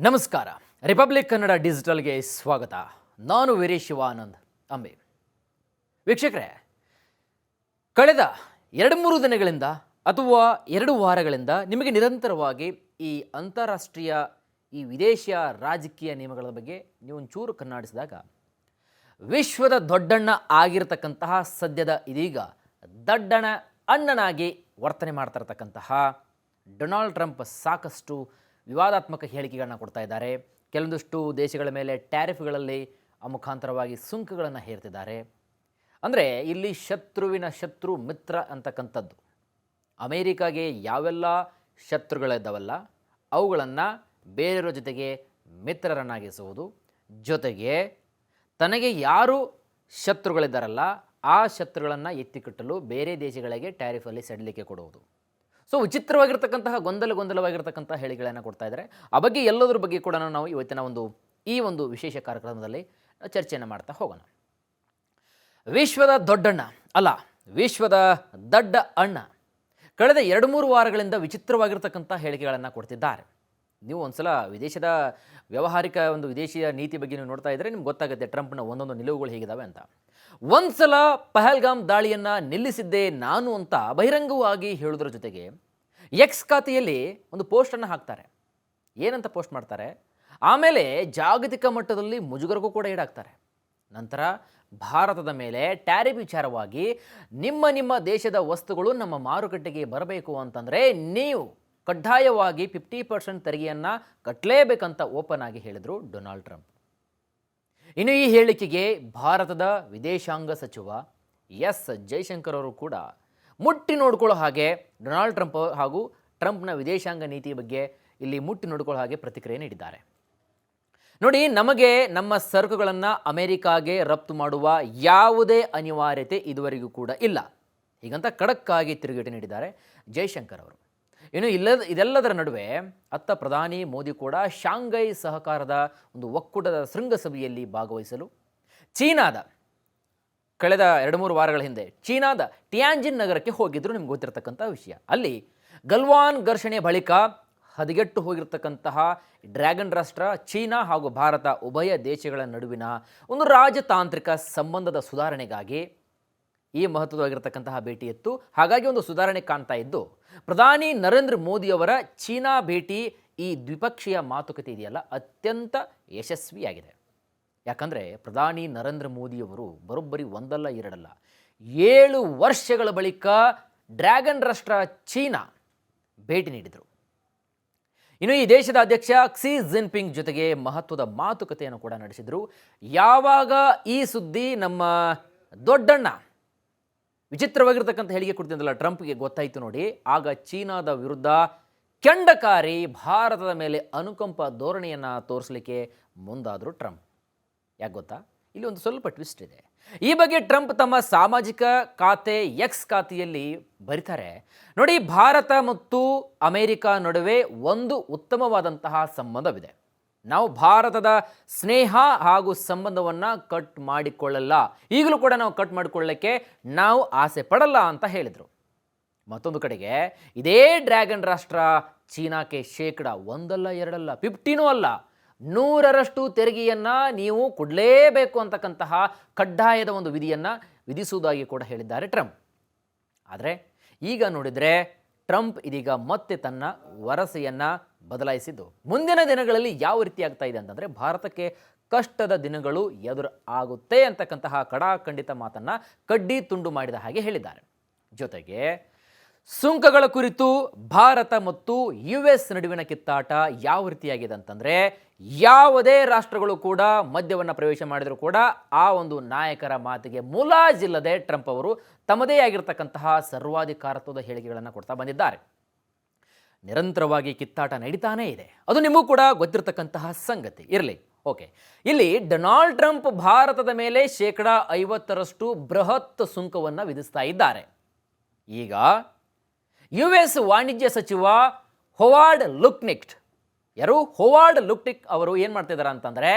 ನಮಸ್ಕಾರ. ರಿಪಬ್ಲಿಕ್ ಕನ್ನಡ ಡಿಜಿಟಲ್ಗೆ ಸ್ವಾಗತ. ನಾನು ವೀರೇಶ್ ಶಿವಾನಂದ್ ಅಂಬೆ. ವೀಕ್ಷಕರೇ, ಕಳೆದ 2-3 ದಿನಗಳಿಂದ ಅಥವಾ 2 ವಾರಗಳಿಂದ ನಿಮಗೆ ನಿರಂತರವಾಗಿ ಈ ಅಂತಾರಾಷ್ಟ್ರೀಯ ಈ ವಿದೇಶಿಯ ರಾಜಕೀಯ ನಿಯಮಗಳ ಬಗ್ಗೆ ನೀವು ಒಂಚೂರು ಕಣ್ಣಾಡಿಸಿದಾಗ ವಿಶ್ವದ ದೊಡ್ಡಣ್ಣ ಆಗಿರತಕ್ಕಂತಹ ಸದ್ಯದ ಇದೀಗ ದಡ್ಡಣ ಅಣ್ಣನಾಗಿ ವರ್ತನೆ ಮಾಡ್ತಾ ಇರತಕ್ಕಂತಹ ಡೊನಾಲ್ಡ್ ಟ್ರಂಪ್ ಸಾಕಷ್ಟು ವಿವಾದಾತ್ಮಕ ಹೇಳಿಕೆಗಳನ್ನ ಕೊಡ್ತಾ ಇದ್ದಾರೆ. ಕೆಲವೊಂದಿಷ್ಟು ದೇಶಗಳ ಮೇಲೆ ಟ್ಯಾರಿಫ್ಗಳಲ್ಲಿ ಮುಖಾಂತರವಾಗಿ ಸುಂಕಗಳನ್ನು ಹೇರ್ತಿದ್ದಾರೆ. ಅಂದರೆ ಇಲ್ಲಿ ಶತ್ರುವಿನ ಶತ್ರು ಮಿತ್ರ ಅಂತಕ್ಕಂಥದ್ದು. ಅಮೇರಿಕಾಗೆ ಯಾವೆಲ್ಲ ಶತ್ರುಗಳಿದ್ದಾವಲ್ಲ ಅವುಗಳನ್ನು ಬೇರೆಯವರ ಜೊತೆಗೆ ಮಿತ್ರರನ್ನಾಗಿಸುವುದು, ಜೊತೆಗೆ ತನಗೆ ಯಾರು ಶತ್ರುಗಳಿದ್ದಾರಲ್ಲ ಆ ಶತ್ರುಗಳನ್ನು ಎತ್ತಿಕಟ್ಟಲು ಬೇರೆ ದೇಶಗಳಿಗೆ ಟ್ಯಾರಿಫಲ್ಲಿ ಸಡಿಲಿಕೆ ಕೊಡುವುದು. ಸೊ ವಿಚಿತ್ರವಾಗಿರ್ತಕ್ಕಂತಹ ಗೊಂದಲವಾಗಿರ್ತಕ್ಕಂತಹ ಹೇಳಿಕೆಗಳನ್ನು ಕೊಡ್ತಾ ಇದ್ದಾರೆ. ಆ ಬಗ್ಗೆ ಎಲ್ಲದರ ಬಗ್ಗೆ ಕೂಡ ನಾವು ಇವತ್ತಿನ ಈ ಒಂದು ವಿಶೇಷ ಕಾರ್ಯಕ್ರಮದಲ್ಲಿ ಚರ್ಚೆಯನ್ನು ಮಾಡ್ತಾ ಹೋಗೋಣ. ವಿಶ್ವದ ದೊಡ್ಡಣ್ಣ ಅಲ್ಲ, ವಿಶ್ವದ ದಡ್ಡ ಅಣ್ಣ ಕಳೆದ 2-3 ವಾರಗಳಿಂದ ವಿಚಿತ್ರವಾಗಿರ್ತಕ್ಕಂಥ ಹೇಳಿಕೆಗಳನ್ನು ಕೊಡ್ತಿದ್ದಾರೆ. ನೀವು ಒಂದ್ಸಲ ವಿದೇಶದ ವ್ಯಾವಹಾರಿಕ ವಿದೇಶಿಯ ನೀತಿ ಬಗ್ಗೆ ನೀವು ನೋಡ್ತಾ ಇದ್ದರೆ ನಿಮ್ಗೆ ಗೊತ್ತಾಗುತ್ತೆ ಟ್ರಂಪ್ನ ಒಂದೊಂದು ನಿಲುವುಗಳು ಹೇಗಿದ್ದಾವೆ ಅಂತ. ಒಂದ್ಸಲ ಪಹಲ್ಗಾಮ್ ದಾಳಿಯನ್ನು ನಿಲ್ಲಿಸಿದ್ದೆ ನಾನು ಅಂತ ಬಹಿರಂಗವಾಗಿ ಹೇಳೋದ್ರ ಜೊತೆಗೆ ಎಕ್ಸ್ ಖಾತೆಯಲ್ಲಿ ಒಂದು ಪೋಸ್ಟನ್ನು ಹಾಕ್ತಾರೆ. ಏನಂತ ಪೋಸ್ಟ್ ಮಾಡ್ತಾರೆ? ಆಮೇಲೆ ಜಾಗತಿಕ ಮಟ್ಟದಲ್ಲಿ ಮುಜುಗರಕ್ಕೂ ಕೂಡ ಈಡಾಗ್ತಾರೆ. ನಂತರ ಭಾರತದ ಮೇಲೆ ಟ್ಯಾರಿಫ್ ವಿಚಾರವಾಗಿ ನಿಮ್ಮ ದೇಶದ ವಸ್ತುಗಳು ನಮ್ಮ ಮಾರುಕಟ್ಟೆಗೆ ಬರಬೇಕು ಅಂತಂದರೆ ನೀವು ಕಡ್ಡಾಯವಾಗಿ 50% ತೆರಿಗೆಯನ್ನು ಕಟ್ಟಲೇಬೇಕಂತ ಓಪನ್ ಆಗಿ ಹೇಳಿದರು ಡೊನಾಲ್ಡ್ ಟ್ರಂಪ್. ಇನ್ನು ಈ ಹೇಳಿಕೆಗೆ ಭಾರತದ ವಿದೇಶಾಂಗ ಸಚಿವ ಎಸ್ ಜೈಶಂಕರ್ ಅವರು ಕೂಡ ಮುಟ್ಟಿ ನೋಡ್ಕೊಳ್ಳೋ ಹಾಗೆ ಡೊನಾಲ್ಡ್ ಟ್ರಂಪ್ ಹಾಗೂ ಟ್ರಂಪ್ನ ವಿದೇಶಾಂಗ ನೀತಿ ಬಗ್ಗೆ ಇಲ್ಲಿ ಮುಟ್ಟಿ ನೋಡ್ಕೊಳ್ಳೋ ಹಾಗೆ ಪ್ರತಿಕ್ರಿಯೆ ನೀಡಿದ್ದಾರೆ. ನೋಡಿ, ನಮಗೆ ನಮ್ಮ ಸರಕುಗಳನ್ನು ಅಮೆರಿಕಾಗೆ ರಫ್ತು ಮಾಡುವ ಯಾವುದೇ ಅನಿವಾರ್ಯತೆ ಇದುವರೆಗೂ ಕೂಡ ಇಲ್ಲ, ಹೀಗಂತ ಖಡಕ್ಕಾಗಿ ತಿರುಗೇಟು ನೀಡಿದ್ದಾರೆ ಜೈಶಂಕರ್ ಅವರು. ಇನ್ನು ಇದೆಲ್ಲದರ ನಡುವೆ ಅತ್ತ ಪ್ರಧಾನಿ ಮೋದಿ ಕೂಡ ಶಾಂಘೈ ಸಹಕಾರದ ಒಂದು ಒಕ್ಕೂಟದ ಶೃಂಗಸಭೆಯಲ್ಲಿ ಭಾಗವಹಿಸಲು ಚೀನಾದ ಕಳೆದ 2-3 ವಾರಗಳ ಹಿಂದೆ ಚೀನಾದ ಟಿಯಾನ್ಜಿನ್ ನಗರಕ್ಕೆ ಹೋಗಿದ್ರು. ನಿಮ್ಗೆ ಗೊತ್ತಿರತಕ್ಕಂಥ ವಿಷಯ. ಅಲ್ಲಿ ಗಲ್ವಾನ್ ಘರ್ಷಣೆ ಬಳಿಕ ಹದಗೆಟ್ಟು ಹೋಗಿರ್ತಕ್ಕಂತಹ ಡ್ರ್ಯಾಗನ್ ರಾಷ್ಟ್ರ ಚೀನಾ ಹಾಗೂ ಭಾರತ ಉಭಯ ದೇಶಗಳ ನಡುವಿನ ಒಂದು ರಾಜತಾಂತ್ರಿಕ ಸಂಬಂಧದ ಸುಧಾರಣೆಗಾಗಿ ಈ ಮಹತ್ವವಾಗಿರ್ತಕ್ಕಂತಹ ಭೇಟಿ ಇತ್ತು. ಹಾಗಾಗಿ ಒಂದು ಸುಧಾರಣೆ ಕಾಣ್ತಾ ಇದ್ದು ಪ್ರಧಾನಿ ನರೇಂದ್ರ ಮೋದಿಯವರ ಚೀನಾ ಭೇಟಿ ಈ ದ್ವಿಪಕ್ಷೀಯ ಮಾತುಕತೆ ಇದೆಯಲ್ಲ ಅತ್ಯಂತ ಯಶಸ್ವಿಯಾಗಿದೆ. ಯಾಕಂದರೆ ಪ್ರಧಾನಿ ನರೇಂದ್ರ ಮೋದಿಯವರು ಬರೋಬ್ಬರಿ 1 ಅಲ್ಲ 2 ಅಲ್ಲ 7 ವರ್ಷಗಳ ಬಳಿಕ ಡ್ರ್ಯಾಗನ್ ರಾಷ್ಟ್ರ ಚೀನಾ ಭೇಟಿ ನೀಡಿದರು. ಇನ್ನು ಈ ದೇಶದ ಅಧ್ಯಕ್ಷ ಕ್ಸಿ ಜಿನ್ಪಿಂಗ್ ಜೊತೆಗೆ ಮಹತ್ವದ ಮಾತುಕತೆಯನ್ನು ಕೂಡ ನಡೆಸಿದರು. ಯಾವಾಗ ಈ ಸುದ್ದಿ ನಮ್ಮ ದೊಡ್ಡಣ್ಣ ವಿಚಿತ್ರವಾಗಿರ್ತಕ್ಕಂಥ ಹೇಳಿಕೆ ಕೊಡ್ತಿದ್ದಲ್ಲ ಟ್ರಂಪ್ಗೆ ಗೊತ್ತಾಯಿತು ನೋಡಿ, ಆಗ ಚೀನಾದ ವಿರುದ್ಧ ಕೆಂಡಕಾರಿ ಭಾರತದ ಮೇಲೆ ಅನುಕಂಪ ಧೋರಣೆಯನ್ನು ತೋರಿಸಲಿಕ್ಕೆ ಮುಂದಾದರು ಟ್ರಂಪ್. ಯಾಕೆ ಗೊತ್ತಾ? ಇಲ್ಲಿ ಒಂದು ಸ್ವಲ್ಪ ಟ್ವಿಸ್ಟ್ ಇದೆ. ಈ ಬಗ್ಗೆ ಟ್ರಂಪ್ ತಮ್ಮ ಸಾಮಾಜಿಕ ಖಾತೆ ಎಕ್ಸ್ ಖಾತೆಯಲ್ಲಿ ಬರೀತಾರೆ ನೋಡಿ, ಭಾರತ ಮತ್ತು ಅಮೆರಿಕ ನಡುವೆ ಒಂದು ಉತ್ತಮವಾದಂತಹ ಸಂಬಂಧವಿದೆ. ನಾವು ಭಾರತದ ಸ್ನೇಹ ಹಾಗೂ ಸಂಬಂಧವನ್ನು ಕಟ್ ಮಾಡಿಕೊಳ್ಳಲ್ಲ, ಈಗಲೂ ಕೂಡ ನಾವು ಕಟ್ ಮಾಡಿಕೊಳ್ಳಕ್ಕೆ ನಾವು ಆಸೆ ಪಡಲ್ಲ ಅಂತ ಹೇಳಿದರು. ಮತ್ತೊಂದು ಕಡೆಗೆ ಇದೇ ಡ್ರ್ಯಾಗನ್ ರಾಷ್ಟ್ರ ಚೀನಾಕ್ಕೆ 1 ಅಲ್ಲ 2 ಅಲ್ಲ 50 ಅಲ್ಲ 100ರಷ್ಟು ತೆರಿಗೆಯನ್ನು ನೀವು ಕೊಡಲೇಬೇಕು ಅಂತಕ್ಕಂತಹ ಕಡ್ಡಾಯದ ಒಂದು ವಿಧಿಯನ್ನು ವಿಧಿಸುವುದಾಗಿ ಕೂಡ ಹೇಳಿದ್ದಾರೆ ಟ್ರಂಪ್. ಆದರೆ ಈಗ ನೋಡಿದರೆ ಟ್ರಂಪ್ ಇದೀಗ ಮತ್ತೆ ತನ್ನ ವರಸೆಯನ್ನು ಬದಲಾಯಿಸಿದ್ದು ಮುಂದಿನ ದಿನಗಳಲ್ಲಿ ಯಾವ ರೀತಿ ಆಗ್ತಾ ಇದೆ ಅಂತಂದರೆ ಭಾರತಕ್ಕೆ ಕಷ್ಟದ ದಿನಗಳು ಎದುರು ಆಗುತ್ತೆ ಅಂತಕ್ಕಂತಹ ಕಡಾಖಂಡಿತ ಮಾತನ್ನು ಕಡ್ಡಿ ತುಂಡು ಮಾಡಿದ ಹಾಗೆ ಹೇಳಿದ್ದಾರೆ. ಜೊತೆಗೆ ಸುಂಕಗಳ ಕುರಿತು ಭಾರತ ಮತ್ತು US ನಡುವಿನ ಕಿತ್ತಾಟ ಯಾವ ರೀತಿಯಾಗಿದೆ ಅಂತಂದರೆ ಯಾವುದೇ ರಾಷ್ಟ್ರಗಳು ಕೂಡ ಮದ್ಯವನ್ನು ಪ್ರವೇಶ ಮಾಡಿದರೂ ಕೂಡ ಆ ಒಂದು ನಾಯಕರ ಮಾತಿಗೆ ಮುಲಾಜಿಲ್ಲದೆ ಟ್ರಂಪ್ ಅವರು ತಮ್ಮದೇ ಆಗಿರತಕ್ಕಂತಹ ಸರ್ವಾಧಿಕಾರತ್ವದ ಹೇಳಿಕೆಗಳನ್ನು ಕೊಡ್ತಾ ಬಂದಿದ್ದಾರೆ. ನಿರಂತರವಾಗಿ ಕಿತ್ತಾಟ ನಡೀತಾನೇ ಇದೆ, ಅದು ನಿಮಗೂ ಕೂಡ ಗೊತ್ತಿರತಕ್ಕಂತಹ ಸಂಗತಿ. ಇರಲಿ, ಓಕೆ. ಇಲ್ಲಿ ಡೊನಾಲ್ಡ್ ಟ್ರಂಪ್ ಭಾರತದ ಮೇಲೆ 50% ಬೃಹತ್ ಸುಂಕವನ್ನು ವಿಧಿಸ್ತಾ ಇದ್ದಾರೆ. ಈಗ US ವಾಣಿಜ್ಯ ಸಚಿವ ಹೊವಾರ್ಡ್ ಲುಕ್ನಿಕ್ ಅವರು ಏನು ಮಾಡ್ತಿದ್ದಾರೆ ಅಂತಂದರೆ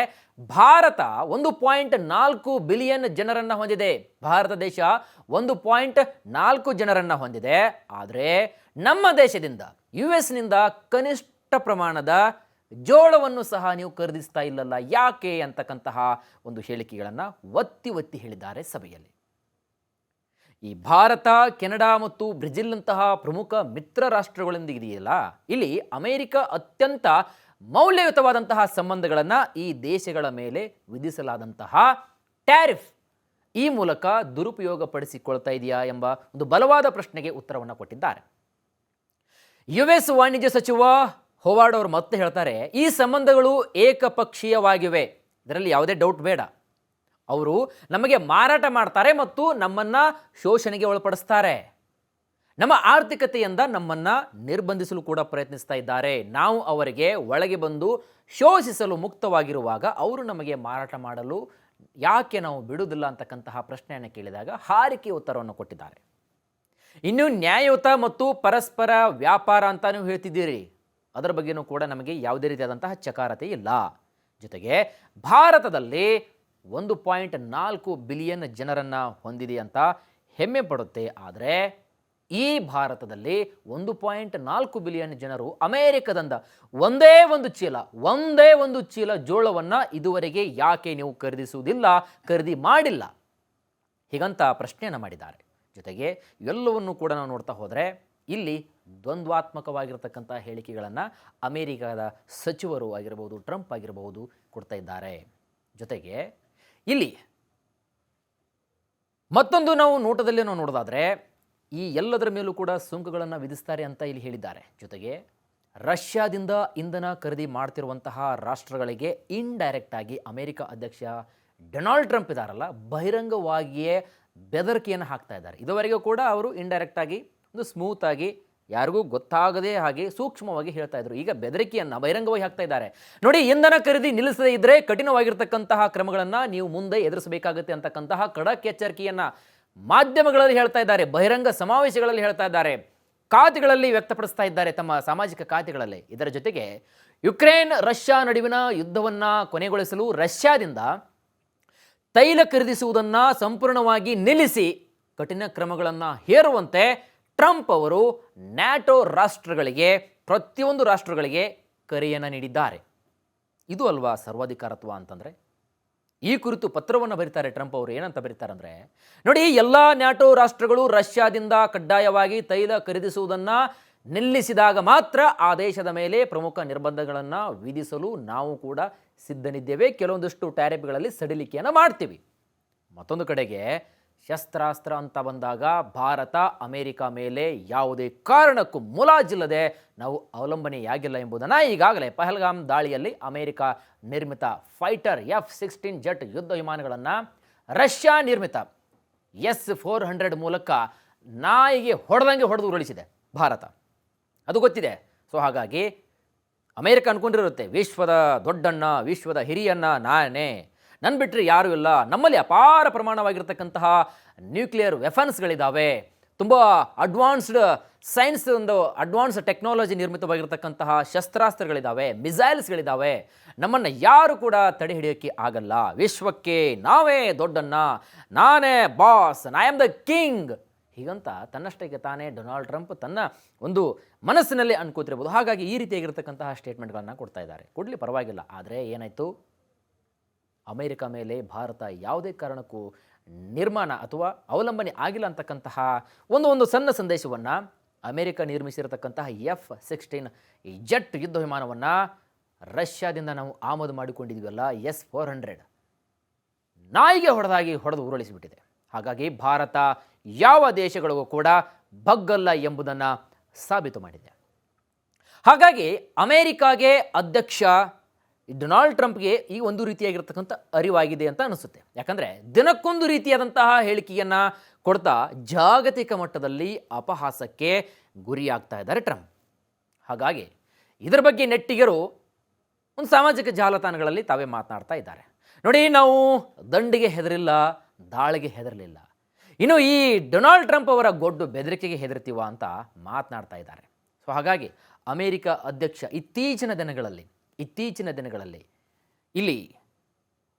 ಭಾರತ 1.4 ಬಿಲಿಯನ್ ಜನರನ್ನು ಹೊಂದಿದೆ. ಭಾರತ ದೇಶ 1.4 ಜನರನ್ನು ಹೊಂದಿದೆ. ಆದರೆ ನಮ್ಮ ದೇಶದಿಂದ US ನಿಂದ ಕನಿಷ್ಠ ಪ್ರಮಾಣದ ಜೋಳವನ್ನು ಸಹ ನೀವು ಖರೀದಿಸ್ತಾ ಇಲ್ಲಲ್ಲ, ಯಾಕೆ ಅಂತಕ್ಕಂತಹ ಒಂದು ಹೇಳಿಕೆಗಳನ್ನು ಒತ್ತಿ ಒತ್ತಿ ಹೇಳಿದ್ದಾರೆ ಸಭೆಯಲ್ಲಿ. ಈ ಭಾರತ, ಕೆನಡಾ ಮತ್ತು ಬ್ರೆಜಿಲ್ನಂತಹ ಪ್ರಮುಖ ಮಿತ್ರ ರಾಷ್ಟ್ರಗಳೊಂದಿಗಿದೆಯಲ್ಲ, ಇಲ್ಲಿ ಅಮೆರಿಕ ಅತ್ಯಂತ ಮೌಲ್ಯಯುತವಾದಂತಹ ಸಂಬಂಧಗಳನ್ನು ಈ ದೇಶಗಳ ಮೇಲೆ ವಿಧಿಸಲಾದಂತಹ ಟ್ಯಾರಿಫ್ ಈ ಮೂಲಕ ದುರುಪಯೋಗಪಡಿಸಿಕೊಳ್ತಾ ಇದೆಯಾ ಎಂಬ ಒಂದು ಬಲವಾದ ಪ್ರಶ್ನೆಗೆ ಉತ್ತರವನ್ನು ಕೊಟ್ಟಿದ್ದಾರೆ. US ವಾಣಿಜ್ಯ ಸಚಿವ ಹೊವಾರ್ಡ್ ಅವರು ಮತ್ತೆ ಹೇಳ್ತಾರೆ, ಈ ಸಂಬಂಧಗಳು ಏಕಪಕ್ಷೀಯವಾಗಿವೆ, ಇದರಲ್ಲಿ ಯಾವುದೇ ಡೌಟ್ ಬೇಡ. ಅವರು ನಮಗೆ ಮಾರಾಟ ಮಾಡ್ತಾರೆ ಮತ್ತು ನಮ್ಮನ್ನು ಶೋಷಣೆಗೆ ಒಳಪಡಿಸ್ತಾರೆ. ನಮ್ಮ ಆರ್ಥಿಕತೆಯಿಂದ ನಮ್ಮನ್ನು ನಿರ್ಬಂಧಿಸಲು ಕೂಡ ಪ್ರಯತ್ನಿಸ್ತಾ ಇದ್ದಾರೆ. ನಾವು ಅವರಿಗೆ ಒಳಗೆ ಬಂದು ಶೋಷಿಸಲು ಮುಕ್ತವಾಗಿರುವಾಗ ಅವರು ನಮಗೆ ಮಾರಾಟ ಮಾಡಲು ಯಾಕೆ ನಾವು ಬಿಡುವುದಿಲ್ಲ ಅಂತಕ್ಕಂತಹ ಪ್ರಶ್ನೆಯನ್ನು ಕೇಳಿದಾಗ ಹಾರಿಕೆ ಉತ್ತರವನ್ನು ಕೊಟ್ಟಿದ್ದಾರೆ. ಇನ್ನು ನ್ಯಾಯಯುತ ಮತ್ತು ಪರಸ್ಪರ ವ್ಯಾಪಾರ ಅಂತ ನೀವು ಹೇಳ್ತಿದ್ದೀರಿ, ಅದರ ಬಗ್ಗೆನೂ ಕೂಡ ನಮಗೆ ಯಾವುದೇ ರೀತಿಯಾದಂತಹ ಚಕಾರತೆ ಇಲ್ಲ. ಜೊತೆಗೆ ಭಾರತದಲ್ಲಿ 1.4 ಬಿಲಿಯನ್ ಜನರನ್ನು ಹೊಂದಿದೆ ಅಂತ ಹೆಮ್ಮೆ ಪಡುತ್ತೆ. ಆದರೆ ಈ ಭಾರತದಲ್ಲಿ 1.4 ಬಿಲಿಯನ್ ಜನರು ಅಮೇರಿಕದಿಂದ ಒಂದೇ ಒಂದು ಚೀಲ ಜೋಳವನ್ನು ಇದುವರೆಗೆ ಯಾಕೆ ನೀವು ಖರೀದಿ ಮಾಡಿಲ್ಲ, ಹೀಗಂತ ಪ್ರಶ್ನೆಯನ್ನು ಮಾಡಿದ್ದಾರೆ. ಜೊತೆಗೆ ಎಲ್ಲವನ್ನೂ ಕೂಡ ನಾವು ನೋಡ್ತಾ ಹೋದರೆ ಇಲ್ಲಿ ದ್ವಂದ್ವಾತ್ಮಕವಾಗಿರತಕ್ಕಂಥ ಹೇಳಿಕೆಗಳನ್ನು ಅಮೇರಿಕಾದ ಸಚಿವರು ಆಗಿರಬಹುದು, ಟ್ರಂಪ್ ಆಗಿರಬಹುದು ಕೊಡ್ತಾ ಇದ್ದಾರೆ. ಜೊತೆಗೆ ಇಲ್ಲಿ ಮತ್ತೊಂದು ನಾವು ನೋಟದಲ್ಲಿ ನೋಡೋದಾದರೆ ಈ ಎಲ್ಲದರ ಮೇಲೂ ಕೂಡ ಸುಂಕಗಳನ್ನು ವಿಧಿಸ್ತಾರೆ ಅಂತ ಇಲ್ಲಿ ಹೇಳಿದ್ದಾರೆ. ಜೊತೆಗೆ ರಷ್ಯಾದಿಂದ ಇಂಧನ ಖರೀದಿ ಮಾಡ್ತಿರುವಂತಹ ರಾಷ್ಟ್ರಗಳಿಗೆ ಇಂಡೈರೆಕ್ಟ್ ಆಗಿ ಅಮೆರಿಕ ಅಧ್ಯಕ್ಷ ಡೊನಾಲ್ಡ್ ಟ್ರಂಪ್ ಇದ್ದಾರಲ್ಲ, ಬಹಿರಂಗವಾಗಿಯೇ ಬೆದರಿಕೆಯನ್ನು ಹಾಕ್ತಾ ಇದ್ದಾರೆ. ಇದುವರೆಗೂ ಕೂಡ ಅವರು ಇಂಡೈರೆಕ್ಟ್ ಆಗಿ ಒಂದು ಸ್ಮೂತ್ ಆಗಿ ಯಾರಿಗೂ ಗೊತ್ತಾಗದೇ ಹಾಗೆ ಸೂಕ್ಷ್ಮವಾಗಿ ಹೇಳ್ತಾ ಇದ್ರು. ಈಗ ಬೆದರಿಕೆಯನ್ನು ಬಹಿರಂಗವಾಗಿ ಹಾಕ್ತಾ ಇದ್ದಾರೆ. ನೋಡಿ, ಇಂಧನ ಖರೀದಿ ನಿಲ್ಲಿಸದೇ ಇದ್ದರೆ ಕಠಿಣವಾಗಿರ್ತಕ್ಕಂತಹ ಕ್ರಮಗಳನ್ನು ನೀವು ಮುಂದೆ ಎದುರಿಸಬೇಕಾಗುತ್ತೆ ಅಂತಕ್ಕಂತಹ ಖಡಕ್ ಎಚ್ಚರಿಕೆಯನ್ನು ಮಾಧ್ಯಮಗಳಲ್ಲಿ ಹೇಳ್ತಾ ಇದ್ದಾರೆ, ಬಹಿರಂಗ ಸಮಾವೇಶಗಳಲ್ಲಿ ಹೇಳ್ತಾ ಇದ್ದಾರೆ, ಖಾತೆಗಳಲ್ಲಿ ವ್ಯಕ್ತಪಡಿಸ್ತಾ ಇದ್ದಾರೆ, ತಮ್ಮ ಸಾಮಾಜಿಕ ಖಾತೆಗಳಲ್ಲಿ. ಇದರ ಜೊತೆಗೆ ಯುಕ್ರೇನ್ ರಷ್ಯಾ ನಡುವಿನ ಯುದ್ಧವನ್ನು ಕೊನೆಗೊಳಿಸಲು ರಷ್ಯಾದಿಂದ ತೈಲ ಖರೀದಿಸುವುದನ್ನು ಸಂಪೂರ್ಣವಾಗಿ ನಿಲ್ಲಿಸಿ ಕಠಿಣ ಕ್ರಮಗಳನ್ನು ಹೇರುವಂತೆ ಟ್ರಂಪ್ ಅವರು ನ್ಯಾಟೋ ರಾಷ್ಟ್ರಗಳಿಗೆ, ಪ್ರತಿಯೊಂದು ರಾಷ್ಟ್ರಗಳಿಗೆ ಕರೆಯನ್ನು ನೀಡಿದ್ದಾರೆ. ಇದು ಅಲ್ವಾ ಸರ್ವಾಧಿಕಾರತ್ವ ಅಂತಂದರೆ? ಈ ಕುರಿತು ಪತ್ರವನ್ನು ಬರೀತಾರೆ ಟ್ರಂಪ್ ಅವರು. ಏನಂತ ಬರೀತಾರೆ ಅಂದರೆ, ನೋಡಿ, ಎಲ್ಲ ನ್ಯಾಟೋ ರಾಷ್ಟ್ರಗಳು ರಷ್ಯಾದಿಂದ ಕಡ್ಡಾಯವಾಗಿ ತೈಲ ಖರೀದಿಸುವುದನ್ನು ನಿಲ್ಲಿಸಿದಾಗ ಮಾತ್ರ ಆ ದೇಶದ ಮೇಲೆ ಪ್ರಮುಖ ನಿರ್ಬಂಧಗಳನ್ನು ವಿಧಿಸಲು ನಾವು ಕೂಡ ಸಿದ್ಧನಿದ್ದೇವೆ. ಕೆಲವೊಂದಷ್ಟು ಟ್ಯಾರಿಫ್ಗಳಲ್ಲಿ ಸಡಿಲಿಕೆಯನ್ನು ಮಾಡ್ತೀವಿ. ಮತ್ತೊಂದು ಕಡೆಗೆ ಶಸ್ತ್ರಾಸ್ತ್ರ ಅಂತ ಬಂದಾಗ ಭಾರತ ಅಮೆರಿಕ ಮೇಲೆ ಯಾವುದೇ ಕಾರಣಕ್ಕೂ ಮುಲಾಜಿಲ್ಲದೆ ನಾವು ಅವಲಂಬನೆಯಾಗಿಲ್ಲ ಎಂಬುದನ್ನು ಈಗಾಗಲೇ ಪಹಲ್ಗಾಮ್ ದಾಳಿಯಲ್ಲಿ ಅಮೆರಿಕ ನಿರ್ಮಿತ ಫೈಟರ್ F-16 ಜೆಟ್ ಯುದ್ಧ ವಿಮಾನಗಳನ್ನು ರಷ್ಯಾ ನಿರ್ಮಿತ S-400 ಮೂಲಕ ನಾಯಿಗೆ ಹೊಡೆದು ಉರುಳಿಸಿದೆ ಭಾರತ. ಅದು ಗೊತ್ತಿದೆ. ಸೊ ಹಾಗಾಗಿ ಅಮೆರಿಕ ಅಂದ್ಕೊಂಡಿರುತ್ತೆ, ವಿಶ್ವದ ದೊಡ್ಡಣ್ಣ, ವಿಶ್ವದ ಹಿರಿಯಣ್ಣ ನಾನೇ, ನನ್ನ ಬಿಟ್ಟರೆ ಯಾರೂ ಇಲ್ಲ, ನಮ್ಮಲ್ಲಿ ಅಪಾರ ಪ್ರಮಾಣವಾಗಿರ್ತಕ್ಕಂತಹ ನ್ಯೂಕ್ಲಿಯರ್ ವೆಫನ್ಸ್ಗಳಿದ್ದಾವೆ, ತುಂಬ ಅಡ್ವಾನ್ಸ್ಡ್ ಸೈನ್ಸ್, ಒಂದು ಅಡ್ವಾನ್ಸ್ ಟೆಕ್ನಾಲಜಿ ನಿರ್ಮಿತವಾಗಿರ್ತಕ್ಕಂತಹ ಶಸ್ತ್ರಾಸ್ತ್ರಗಳಿದ್ದಾವೆ, ಮಿಸೈಲ್ಸ್ಗಳಿದ್ದಾವೆ, ನಮ್ಮನ್ನು ಯಾರು ಕೂಡ ತಡೆ ಹಿಡಿಯೋಕ್ಕೆ ಆಗಲ್ಲ, ವಿಶ್ವಕ್ಕೆ ನಾವೇ ದೊಡ್ಡಣ್ಣ, ನಾನೇ boss, I am the king, ಹೀಗಂತ ತನ್ನಷ್ಟಕ್ಕೆ ತಾನೇ ಡೊನಾಲ್ಡ್ ಟ್ರಂಪ್ ತನ್ನ ಒಂದು ಮನಸ್ಸಿನಲ್ಲಿ ಅನ್ಕೋತಿರ್ಬೋದು. ಹಾಗಾಗಿ ಈ ರೀತಿಯಾಗಿರ್ತಕ್ಕಂತಹ ಸ್ಟೇಟ್ಮೆಂಟ್ಗಳನ್ನು ಕೊಡ್ತಾ ಇದ್ದಾರೆ. ಕೊಡಲಿ, ಪರವಾಗಿಲ್ಲ. ಆದರೆ ಏನಾಯಿತು, ಅಮೆರಿಕ ಮೇಲೆ ಭಾರತ ಯಾವುದೇ ಕಾರಣಕ್ಕೂ ನಿರ್ಮಾಣ ಅಥವಾ ಅವಲಂಬನೆ ಆಗಿಲ್ಲ ಅಂತಕ್ಕಂತಹ ಒಂದು ಸಣ್ಣ ಸಂದೇಶವನ್ನು ಅಮೆರಿಕ ನಿರ್ಮಿಸಿರತಕ್ಕಂತಹ F-16 ಈ ಜೆಟ್ ಯುದ್ಧ ವಿಮಾನವನ್ನು ರಷ್ಯಾದಿಂದ ನಾವು ಆಮದು ಮಾಡಿಕೊಂಡಿದ್ದೀವಲ್ಲ, S-400 ನಾಯಿಗೆ ಹೊಡೆದು ಉರುಳಿಸಿಬಿಟ್ಟಿದೆ. ಹಾಗಾಗಿ ಭಾರತ ಯಾವ ದೇಶಗಳಿಗೂ ಕೂಡ ಬಗ್ಗಲ್ಲ ಎಂಬುದನ್ನು ಸಾಬೀತು ಮಾಡಿದೆ. ಹಾಗಾಗಿ ಅಮೆರಿಕಾಗೆ ಅಧ್ಯಕ್ಷ ಡೊನಾಲ್ಡ್ ಟ್ರಂಪ್ಗೆ ಈ ಒಂದು ರೀತಿಯಾಗಿರ್ತಕ್ಕಂಥ ಅರಿವಾಗಿದೆ ಅಂತ ಅನಿಸುತ್ತೆ. ಯಾಕಂದರೆ ದಿನಕ್ಕೊಂದು ರೀತಿಯಾದಂತಹ ಹೇಳಿಕೆಯನ್ನು ಕೊಡ್ತಾ ಜಾಗತಿಕ ಮಟ್ಟದಲ್ಲಿ ಅಪಹಾಸಕ್ಕೆ ಗುರಿಯಾಗ್ತಾ ಇದ್ದಾರೆ ಟ್ರಂಪ್. ಹಾಗಾಗಿ ಇದರ ಬಗ್ಗೆ ನೆಟ್ಟಿಗರು ಒಂದು ಸಾಮಾಜಿಕ ಜಾಲತಾಣಗಳಲ್ಲಿ ತಾವೇ ಮಾತನಾಡ್ತಾ ಇದ್ದಾರೆ. ನೋಡಿ, ನಾವು ದಂಡಿಗೆ ಹೆದರಿಲ್ಲ, ದಾಳಿಗೆ ಹೆದರಲಿಲ್ಲ, ಇನ್ನು ಈ ಡೊನಾಲ್ಡ್ ಟ್ರಂಪ್ ಅವರ ಗೊಡ್ಡು ಬೆದರಿಕೆಗೆ ಹೆದರ್ತೀವ ಅಂತ ಮಾತನಾಡ್ತಾ ಇದ್ದಾರೆ. ಸೊ ಹಾಗಾಗಿ ಅಮೆರಿಕ ಅಧ್ಯಕ್ಷ ಇತ್ತೀಚಿನ ದಿನಗಳಲ್ಲಿ ಇಲ್ಲಿ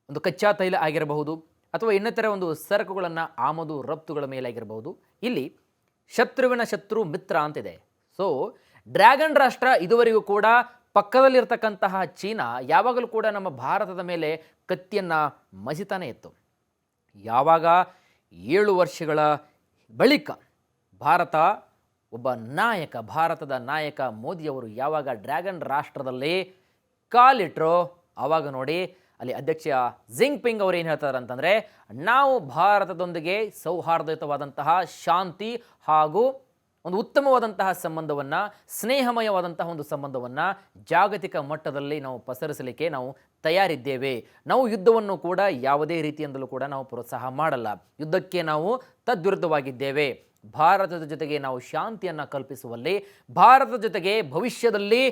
ಒಂದು ಕಚ್ಚಾ ತೈಲ ಆಗಿರಬಹುದು ಅಥವಾ ಇನ್ನಿತರ ಒಂದು ಸರಕುಗಳನ್ನು ಆಮದು ರಫ್ತುಗಳ ಮೇಲಾಗಿರಬಹುದು, ಇಲ್ಲಿ ಶತ್ರುವಿನ ಶತ್ರು ಮಿತ್ರ ಅಂತಿದೆ. ಸೊ ಡ್ರ್ಯಾಗನ್ ರಾಷ್ಟ್ರ ಇದುವರೆಗೂ ಕೂಡ ಪಕ್ಕದಲ್ಲಿರ್ತಕ್ಕಂತಹ ಚೀನಾ ಯಾವಾಗಲೂ ಕೂಡ ನಮ್ಮ ಭಾರತದ ಮೇಲೆ ಕತ್ತಿಯನ್ನು ಮಸಿತಾನೇ ಇತ್ತು. ಯಾವಾಗ 7 ವರ್ಷಗಳ ಬಳಿಕ ಭಾರತ ಒಬ್ಬ ನಾಯಕ, ಭಾರತದ ನಾಯಕ ಮೋದಿಯವರು ಯಾವಾಗ ಡ್ರ್ಯಾಗನ್ ರಾಷ್ಟ್ರದಲ್ಲಿ ಕಾಲಿಟ್ರೋ ಆವಾಗ ನೋಡಿ ಅಲ್ಲಿ ಅಧ್ಯಕ್ಷ ಜಿಂಗ್ಪಿಂಗ್ ಅವರು ಏನು ಹೇಳ್ತಾರೆ ಅಂತಂದರೆ, ನಾವು ಭಾರತದೊಂದಿಗೆ ಸೌಹಾರ್ದಯುತವಾದಂತಹ ಶಾಂತಿ ಹಾಗೂ ಒಂದು ಉತ್ತಮವಾದಂತಹ ಸಂಬಂಧವನ್ನು, ಸ್ನೇಹಮಯವಾದಂತಹ ಒಂದು ಸಂಬಂಧವನ್ನು ಜಾಗತಿಕ ಮಟ್ಟದಲ್ಲಿ ನಾವು ಪಸರಿಸಲಿಕ್ಕೆ ನಾವು ತಯಾರಿದ್ದೇವೆ. ನಾವು ಯುದ್ಧವನ್ನು ಕೂಡ ಯಾವುದೇ ರೀತಿಯಿಂದಲೂ ಕೂಡ ನಾವು ಪ್ರೋತ್ಸಾಹ ಮಾಡಲ್ಲ. ಯುದ್ಧಕ್ಕೆ ನಾವು ತದ್ವಿರುದ್ಧವಾಗಿದ್ದೇವೆ. ಭಾರತದ ಜೊತೆಗೆ ನಾವು ಶಾಂತಿಯನ್ನು ಕಲ್ಪಿಸುವಲ್ಲಿ, ಭಾರತದ ಜೊತೆಗೆ ಭವಿಷ್ಯದಲ್ಲಿ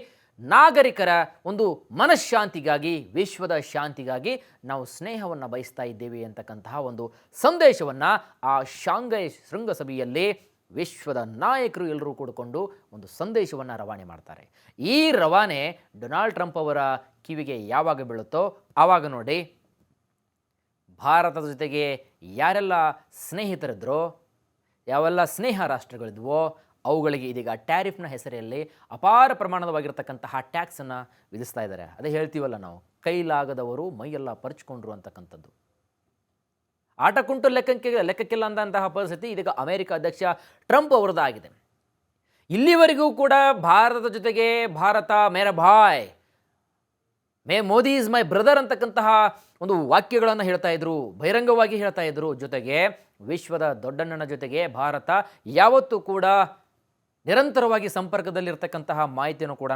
ನಾಗರಿಕರ ಒಂದು ಮನಃಶಾಂತಿಗಾಗಿ, ವಿಶ್ವದ ಶಾಂತಿಗಾಗಿ ನಾವು ಸ್ನೇಹವನ್ನು ಬಯಸ್ತಾ ಇದ್ದೇವೆ ಅಂತಕ್ಕಂತಹ ಒಂದು ಸಂದೇಶವನ್ನು ಆ ಶಾಂಘೈ ಶೃಂಗಸಭೆಯಲ್ಲಿ ವಿಶ್ವದ ನಾಯಕರು ಎಲ್ಲರೂ ಕೂಡಿಕೊಂಡು ಒಂದು ಸಂದೇಶವನ್ನು ರವಾನೆ ಮಾಡ್ತಾರೆ. ಈ ರವಾನೆ ಡೊನಾಲ್ಡ್ ಟ್ರಂಪ್ ಅವರ ಕಿವಿಗೆ ಯಾವಾಗ ಬೀಳುತ್ತೋ ಆವಾಗ ನೋಡಿ ಭಾರತದ ಜೊತೆಗೆ ಯಾರೆಲ್ಲ ಸ್ನೇಹಿತರಿದ್ರೋ, ಯಾವೆಲ್ಲ ಸ್ನೇಹ ರಾಷ್ಟ್ರಗಳಿದ್ವೋ ಅವುಗಳಿಗೆ ಇದೀಗ ಟ್ಯಾರಿಫ್ನ ಹೆಸರಲ್ಲಿ ಅಪಾರ ಪ್ರಮಾಣವಾಗಿರ್ತಕ್ಕಂತಹ ಟ್ಯಾಕ್ಸನ್ನು ವಿಧಿಸ್ತಾ ಇದ್ದಾರೆ. ಅದೇ ಹೇಳ್ತೀವಲ್ಲ ನಾವು, ಕೈಲಾಗದವರು ಮೈಯೆಲ್ಲ ಪರ್ಚ್ಕೊಂಡ್ರು ಅಂತಕ್ಕಂಥದ್ದು. ಆಟ ಕುಂಟು ಲೆಕ್ಕಕ್ಕಿಲ್ಲ ಅಂದಂತಹ ಪರಿಸ್ಥಿತಿ ಇದೀಗ ಅಮೆರಿಕ ಅಧ್ಯಕ್ಷ ಟ್ರಂಪ್ ಅವರದಾಗಿದೆ. ಇಲ್ಲಿವರೆಗೂ ಕೂಡ ಭಾರತದ ಜೊತೆಗೆ ಭಾರತ ಮೇರಾ ಭಾಯ್, ಮೇ ಮೋದಿ ಈಸ್ ಮೈ ಬ್ರದರ್ ಅಂತಕ್ಕಂತಹ ಒಂದು ವಾಕ್ಯಗಳನ್ನು ಹೇಳ್ತಾ ಇದ್ರು, ಬಹಿರಂಗವಾಗಿ ಹೇಳ್ತಾ ಇದ್ರು. ಜೊತೆಗೆ ವಿಶ್ವದ ದೊಡ್ಡಣ್ಣನ ಜೊತೆಗೆ ಭಾರತ ಯಾವತ್ತೂ ಕೂಡ ನಿರಂತರವಾಗಿ ಸಂಪರ್ಕದಲ್ಲಿರ್ತಕ್ಕಂತಹ ಮಾಹಿತಿಯನ್ನು ಕೂಡ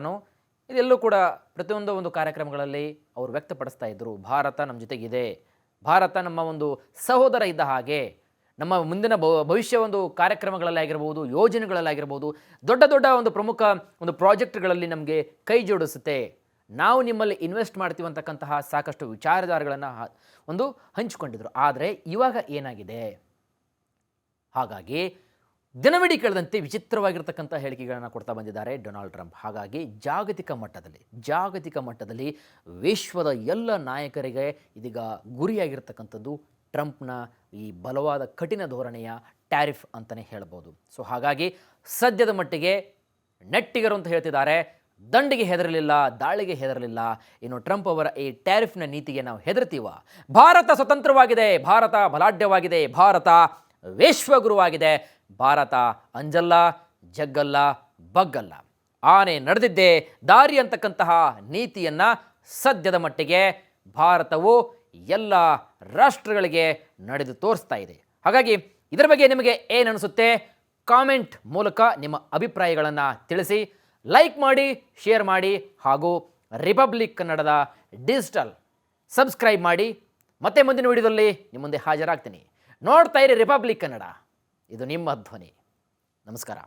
ಇದೆಲ್ಲೂ ಕೂಡ ಪ್ರತಿಯೊಂದು ಒಂದು ಕಾರ್ಯಕ್ರಮಗಳಲ್ಲಿ ಅವರು ವ್ಯಕ್ತಪಡಿಸ್ತಾ ಇದ್ದರು. ಭಾರತ ನಮ್ಮ ಜೊತೆಗಿದೆ, ಭಾರತ ನಮ್ಮ ಒಂದು ಸಹೋದರ ಇದ್ದ ಹಾಗೆ, ನಮ್ಮ ಮುಂದಿನ ಭವಿಷ್ಯ ಒಂದು ಕಾರ್ಯಕ್ರಮಗಳಲ್ಲಿ ಆಗಿರ್ಬೋದು, ಯೋಜನೆಗಳಲ್ಲಾಗಿರ್ಬೋದು, ದೊಡ್ಡ ದೊಡ್ಡ ಒಂದು ಪ್ರಮುಖ ಒಂದು ಪ್ರಾಜೆಕ್ಟ್ಗಳಲ್ಲಿ ನಮಗೆ ಕೈ ಜೋಡಿಸುತ್ತೆ, ನಾವು ನಿಮ್ಮಲ್ಲಿ ಇನ್ವೆಸ್ಟ್ ಮಾಡ್ತೀವಿ ಅಂತಕ್ಕಂತಹ ಸಾಕಷ್ಟು ವಿಚಾರಧಾರೆಗಳನ್ನು ಒಂದು ಹಂಚಿಕೊಂಡಿದ್ರು. ಆದರೆ ಇವಾಗ ಏನಾಗಿದೆ, ಹಾಗಾಗಿ ದಿನವಿಡೀ ಕಳೆದಂತೆ ವಿಚಿತ್ರವಾಗಿರ್ತಕ್ಕಂಥ ಹೇಳಿಕೆಗಳನ್ನು ಕೊಡ್ತಾ ಬಂದಿದ್ದಾರೆ ಡೊನಾಲ್ಡ್ ಟ್ರಂಪ್. ಹಾಗಾಗಿ ಜಾಗತಿಕ ಮಟ್ಟದಲ್ಲಿ ವಿಶ್ವದ ಎಲ್ಲ ನಾಯಕರಿಗೆ ಇದೀಗ ಗುರಿಯಾಗಿರ್ತಕ್ಕಂಥದ್ದು ಟ್ರಂಪ್ನ ಈ ಬಲವಾದ ಕಠಿಣ ಧೋರಣೆಯ ಟ್ಯಾರಿಫ್ ಅಂತಲೇ ಹೇಳ್ಬೋದು. ಸೊ ಹಾಗಾಗಿ ಸದ್ಯದ ಮಟ್ಟಿಗೆ ನೆಟ್ಟಿಗರು ಅಂತ ಹೇಳ್ತಿದ್ದಾರೆ, ದಂಡಿಗೆ ಹೆದರಲಿಲ್ಲ, ದಾಳಿಗೆ ಹೆದರಲಿಲ್ಲ. ಇನ್ನು ಟ್ರಂಪ್ ಅವರ ಈ ಟ್ಯಾರಿಫ್ನ ನೀತಿಗೆ ನಾವು ಹೆದರ್ತೀವ? ಭಾರತ ಸ್ವತಂತ್ರವಾಗಿದೆ, ಭಾರತ ಬಲಾಢ್ಯವಾಗಿದೆ, ಭಾರತ ವಿಶ್ವಗುರುವಾಗಿದೆ, ಭಾರತ ಅಂಜಲ್ಲ, ಜಗ್ಗಲ್ಲ, ಬಗ್ಗಲ್ಲ, ಆನೆ ನಡೆದಿದ್ದೇ ದಾರಿ ಅಂತಕ್ಕಂತಹ ನೀತಿಯನ್ನು ಸದ್ಯದ ಮಟ್ಟಿಗೆ ಭಾರತವು ಎಲ್ಲ ರಾಷ್ಟ್ರಗಳಿಗೆ ನಡೆದು ತೋರಿಸ್ತಾ ಇದೆ. ಹಾಗಾಗಿ ಇದರ ಬಗ್ಗೆ ನಿಮಗೆ ಏನು ಅನಿಸುತ್ತೆ? ಕಾಮೆಂಟ್ ಮೂಲಕ ನಿಮ್ಮ ಅಭಿಪ್ರಾಯಗಳನ್ನು ತಿಳಿಸಿ. ಲೈಕ್ ಮಾಡಿ, ಶೇರ್ ಮಾಡಿ, ಹಾಗೂ ರಿಪಬ್ಲಿಕ್ ಕನ್ನಡದ ಡಿಜಿಟಲ್ ಸಬ್ಸ್ಕ್ರೈಬ್ ಮಾಡಿ. ಮತ್ತೆ ಮುಂದಿನ ವಿಡಿಯೋದಲ್ಲಿ ನಿಮ್ಮ ಮುಂದೆ ಹಾಜರಾಗ್ತೀನಿ. ನೋಡ್ತಾ ಇರಿ ರಿಪಬ್ಲಿಕ್ ಕನ್ನಡ, ಇದು ನಿಮ್ಮ ಧ್ವನಿ. ನಮಸ್ಕಾರ.